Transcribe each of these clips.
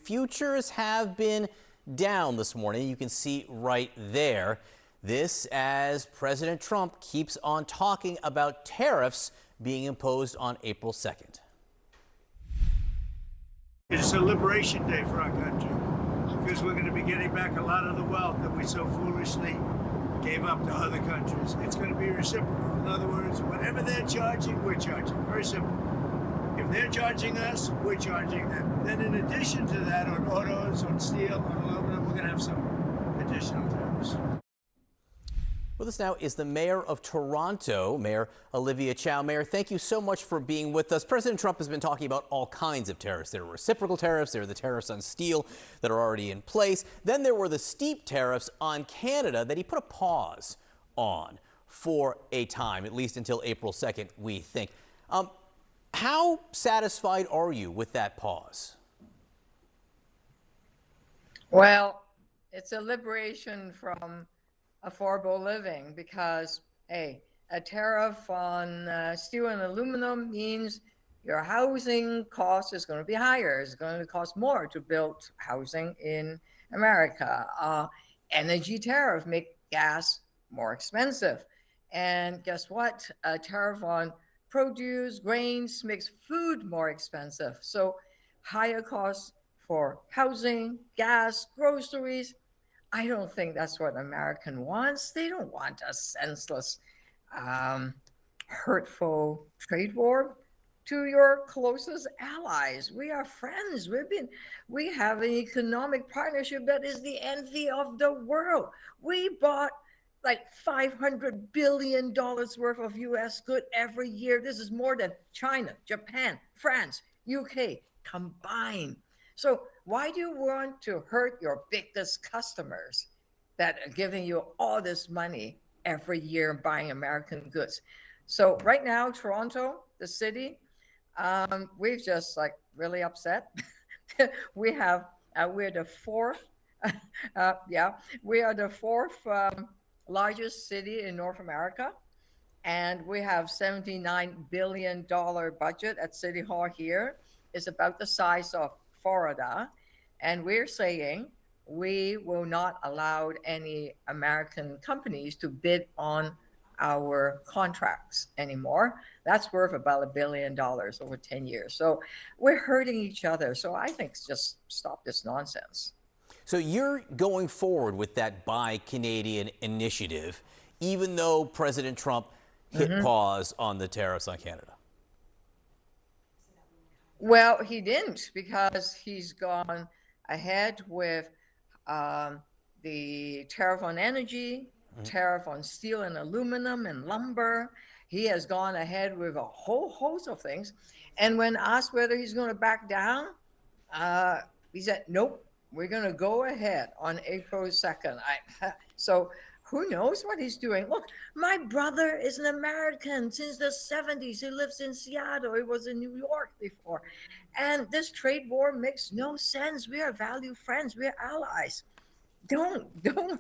futures have been down this morning. You can see right there. This as President Trump keeps on talking about tariffs being imposed on April 2nd. It's a liberation day for our country because we're going to be getting back a lot of the wealth that we so foolishly gave up to other countries. It's going to be reciprocal. In other words, whatever they're charging, we're charging. Very simple. If they're charging us, we're charging them. Then in addition to that, on autos, on steel, on aluminum, we're going to have some additional tariffs. With us now is the mayor of Toronto, Mayor Olivia Chow. Mayor, thank you so much for being with us. President Trump has been talking about all kinds of tariffs. There are reciprocal tariffs, there are the tariffs on steel that are already in place. Then there were the steep tariffs on Canada that he put a pause on for a time, at least until April 2nd, we think. How satisfied are you with that pause? Well, it's a liberation from affordable living because, hey, a tariff on steel and aluminum means your housing cost is going to be higher. It's going to cost more to build housing in America. Energy tariff make gas more expensive. And guess what? A tariff on produce, grains makes food more expensive. So higher costs for housing, gas, groceries. I don't think that's what American wants. They don't want a senseless, hurtful trade war to your closest allies. We are friends. We have an economic partnership that is the envy of the world. We bought like $500 billion worth of U.S. good every year. This is more than China, Japan, France, UK combined. So why do you want to hurt your biggest customers that are giving you all this money every year buying American goods? So right now, Toronto, the city, we've just like really upset. We're the fourth, we are the fourth largest city in North America. And we have $79 billion budget at City Hall here. It's about the size of Florida, and we're saying we will not allow any American companies to bid on our contracts anymore. That's worth about $1 billion over 10 years. So we're hurting each other. So I think just stop this nonsense. So you're going forward with that Buy Canadian initiative, even though President Trump hit pause on the tariffs on Canada? Well, he didn't, because he's gone ahead with the tariff on energy, tariff on steel and aluminum and lumber. He has gone ahead with a whole host of things. And when asked whether he's going to back down, he said, nope, we're going to go ahead on April 2nd. So who knows what he's doing? Look, my brother is an American since the 70s. He lives in Seattle. He was in New York before. And this trade war makes no sense. We are value friends. We are allies. Don't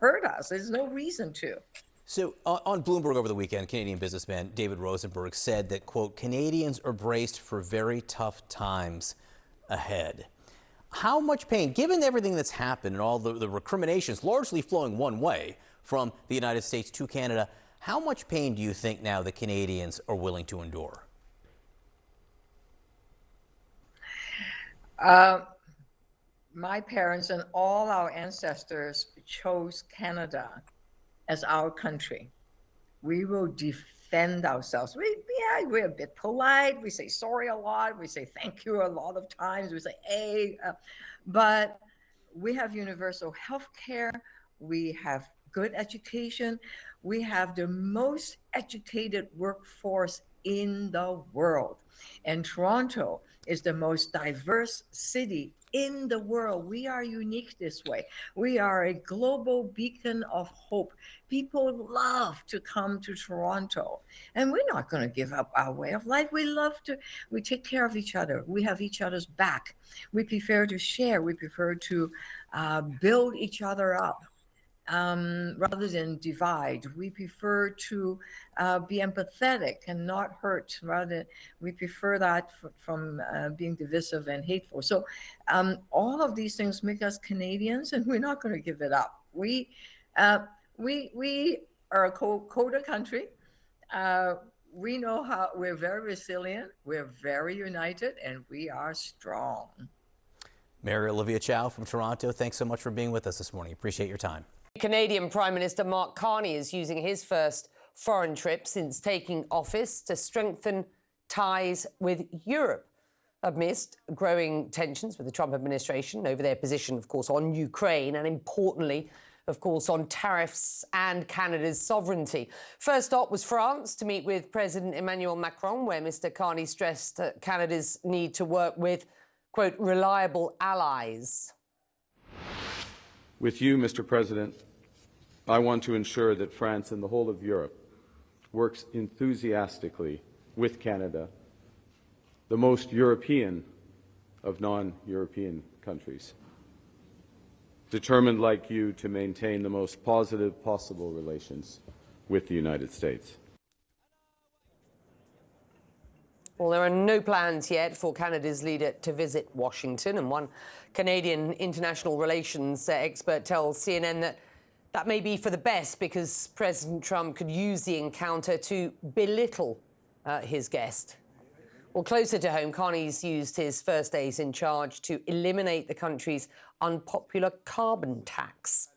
hurt us. There's no reason to. So on Bloomberg over the weekend, Canadian businessman David Rosenberg said that, quote, Canadians are braced for very tough times ahead. How much pain, given everything that's happened and all the recriminations largely flowing one way from the United States to Canada, how much pain do you think now the Canadians are willing to endure? My parents and all our ancestors chose Canada as our country. We will defend ourselves. We're a bit polite. We say sorry a lot. We say thank you a lot of times. We say, hey, but we have universal health care. We have good education. We have the most educated workforce in the world. And Toronto is the most diverse city in the world. We are unique this way. We are a global beacon of hope. People love to come to Toronto, and we're not going to give up our way of life. We take care of each other. We have each other's back. We prefer to share. We prefer to build each other up. rather than divide. We prefer to be empathetic and not hurt. We prefer that from being divisive and hateful. So all of these things make us Canadians, and we're not going to give it up. We are a quota country. We know how we're very resilient, we're very united, and we are strong. Mayor Olivia Chow from Toronto, thanks so much for being with us this morning. Appreciate your time. Canadian Prime Minister Mark Carney is using his first foreign trip since taking office to strengthen ties with Europe amidst growing tensions with the Trump administration over their position, of course, on Ukraine and, importantly, of course, on tariffs and Canada's sovereignty. First stop was France to meet with President Emmanuel Macron, where Mr. Carney stressed Canada's need to work with, quote, reliable allies. With you, Mr. President, I want to ensure that France and the whole of Europe works enthusiastically with Canada, the most European of non-European countries, determined like you to maintain the most positive possible relations with the United States. Well, there are no plans yet for Canada's leader to visit Washington, and one Canadian international relations expert tells CNN that may be for the best because President Trump could use the encounter to belittle his guest. Well, closer to home, Carney's used his first days in charge to eliminate the country's unpopular carbon tax.